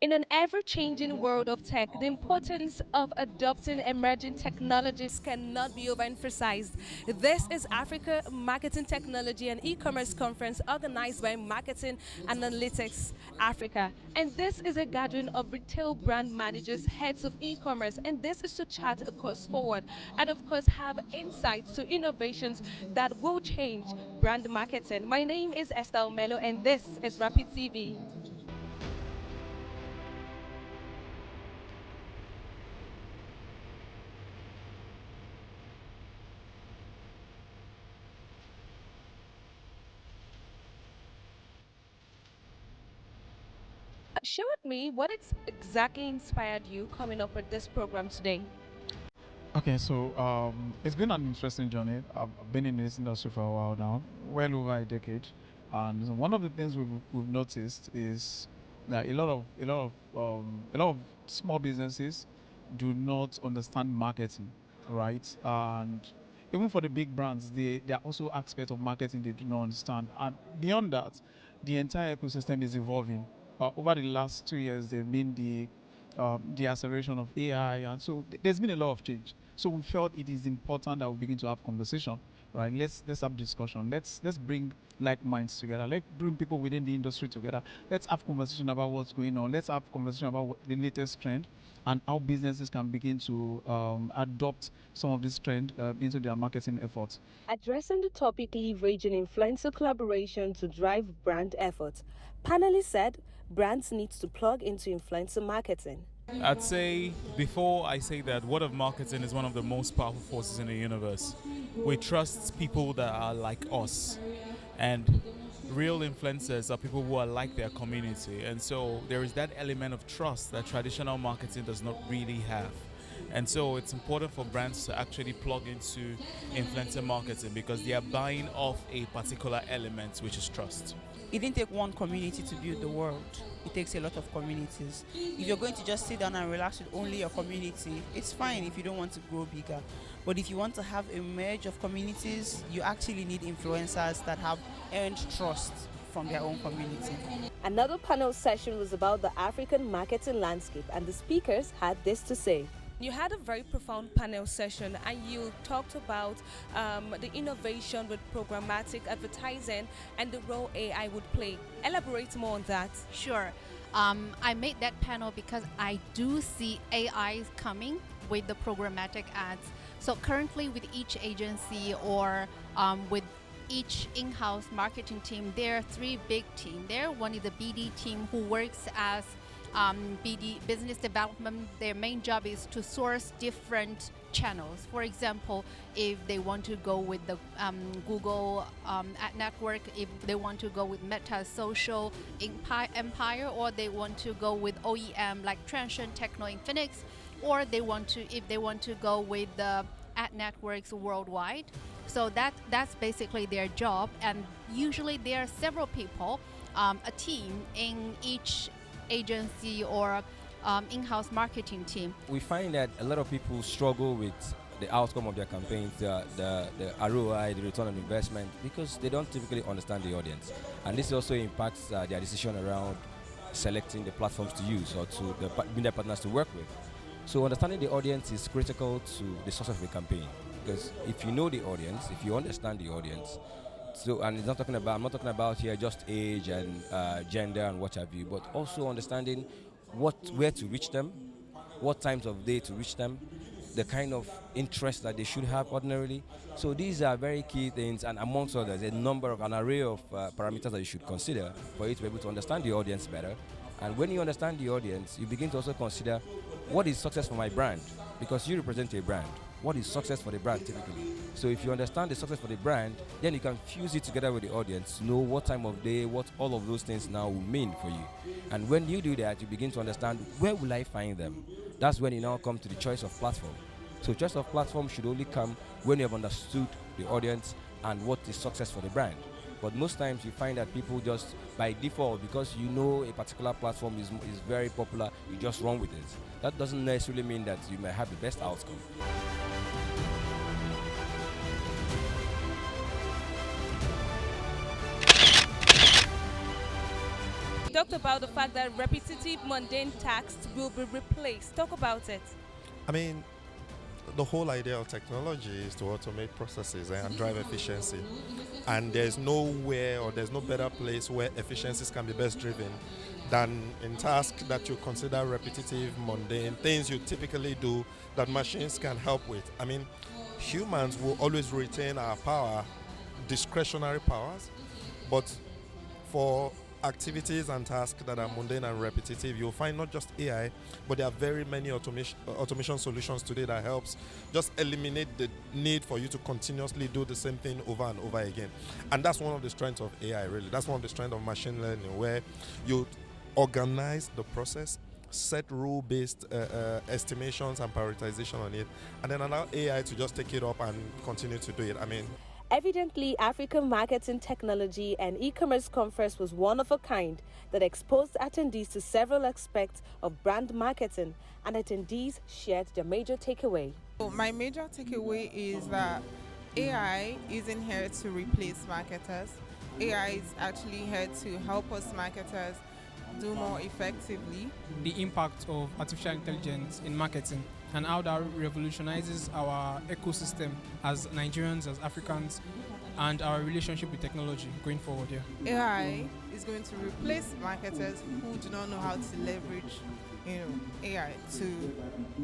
In an ever changing world of tech, the importance of adopting emerging technologies cannot be overemphasized. This is Africa Marketing Technology and E-commerce Conference organized by Marketing Analytics Africa. And this is a gathering of retail brand managers, heads of e-commerce, and this is to chart a course forward and, of course, have insights to innovations that will change brand marketing. My name is Estelle Melo, and this is Rapid TV. Share with me what exactly inspired you coming up with this program today. Okay, so it's been an interesting journey. I've been in this industry for a while now, well over a decade, and one of the things we've noticed is that a lot of small businesses do not understand marketing, right? And even for the big brands, there are also aspects of marketing they do not understand. And beyond that, the entire ecosystem is evolving. Over the last 2 years, there've been the acceleration of AI, and so there's been a lot of change. So we felt it is important that we begin to have conversation, right? Let's have discussion. Let's bring like minds together. Let's bring people within the industry together. Let's have conversation about what's going on. Let's have conversation about the latest trend and how businesses can begin to adopt some of this trend into their marketing efforts. Addressing the topic leveraging influencer collaboration to drive brand efforts, panelists said brands need to plug into influencer marketing. I'd say before I say that, word of marketing is one of the most powerful forces in the universe. We trust people that are like us, and real influencers are people who are like their community. And so there is that element of trust that traditional marketing does not really have. And so it's important for brands to actually plug into influencer marketing because they are buying off a particular element, which is trust. It didn't take one community to build the world. It takes a lot of communities. If you're going to just sit down and relax with only your community, it's fine if you don't want to grow bigger. But if you want to have a merge of communities, you actually need influencers that have earned trust from their own community. Another panel session was about the African marketing landscape, and the speakers had this to say. You had a very profound panel session and you talked about the innovation with programmatic advertising and the role AI would play. Elaborate more on that. Sure. I made that panel because I do see AI coming with the programmatic ads. So currently, with each agency or with each in-house marketing team, there are three big teams. There, one is the BD team who works as BD business development. Their main job is to source different channels. For example, if they want to go with the Google ad network, if they want to go with Meta social empire, or they want to go with OEM like Transsion, Techno, Infinix, or if they want to go with the ad networks worldwide. So that's basically their job, and usually there are several people, a team in each agency or in-house marketing team. We find that a lot of people struggle with the outcome of their campaigns, the ROI, the return on investment, because they don't typically understand the audience. And this also impacts their decision around selecting the platforms to use or to the media partners to work with. So understanding the audience is critical to the success of a campaign, because if you know the audience, if you understand the audience, so, and I'm not talking about here just age and gender and what have you, but also understanding where to reach them, what times of day to reach them, the kind of interest that they should have ordinarily. So these are very key things, and amongst others, an array of parameters that you should consider for you to be able to understand the audience better. And when you understand the audience, you begin to also consider what is success for my brand, because you represent a brand. What is success for the brand typically? So if you understand the success for the brand, then you can fuse it together with the audience to know what time of day, what all of those things now will mean for you. And when you do that, you begin to understand where will I find them. That's when you now come to the choice of platform. So choice of platform should only come when you have understood the audience and what is success for the brand. But most times you find that people just by default, because you know a particular platform is very popular, you just run with it. That doesn't necessarily mean that you may have the best outcome. talked about the fact that repetitive, mundane tasks will be replaced. Talk about it. I mean, the whole idea of technology is to automate processes and drive efficiency. And there's nowhere or there's no better place where efficiencies can be best driven than in tasks that you consider repetitive, mundane, things you typically do that machines can help with. I mean, humans will always retain our power, discretionary powers, but for activities and tasks that are mundane and repetitive, you'll find not just AI, but there are very many automation solutions today that helps just eliminate the need for you to continuously do the same thing over and over again. And that's one of the strengths of AI, really. That's one of the strengths of machine learning, where you organize the process, set rule-based estimations and prioritization on it, and then allow AI to just take it up and continue to do it. I mean, Evidently, African Marketing Technology and E-commerce Conference was one of a kind that exposed attendees to several aspects of brand marketing, and attendees shared their major takeaway. My major takeaway is that AI isn't here to replace marketers. AI is actually here to help us marketers do more effectively. The impact of artificial intelligence in marketing and how that revolutionizes our ecosystem as Nigerians, as Africans, and our relationship with technology going forward. Yeah. AI is going to replace marketers who do not know how to leverage, AI to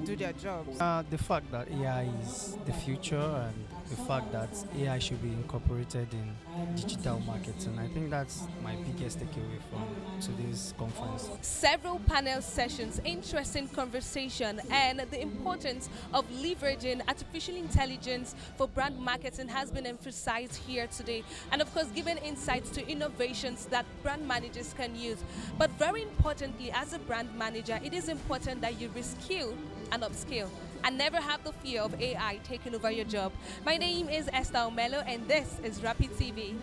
do their jobs. The fact that AI is the future and the fact that AI should be incorporated in digital marketing. I think that's my biggest takeaway from today's conference. Several panel sessions, interesting conversation, and the importance of leveraging artificial intelligence for brand marketing has been emphasized here today. And of course, given insights to innovations that brand managers can use. But very importantly, as a brand manager, it is important that you reskill and upskill and never have the fear of AI taking over your job. My name is Esther Omelo, and this is Rapid TV.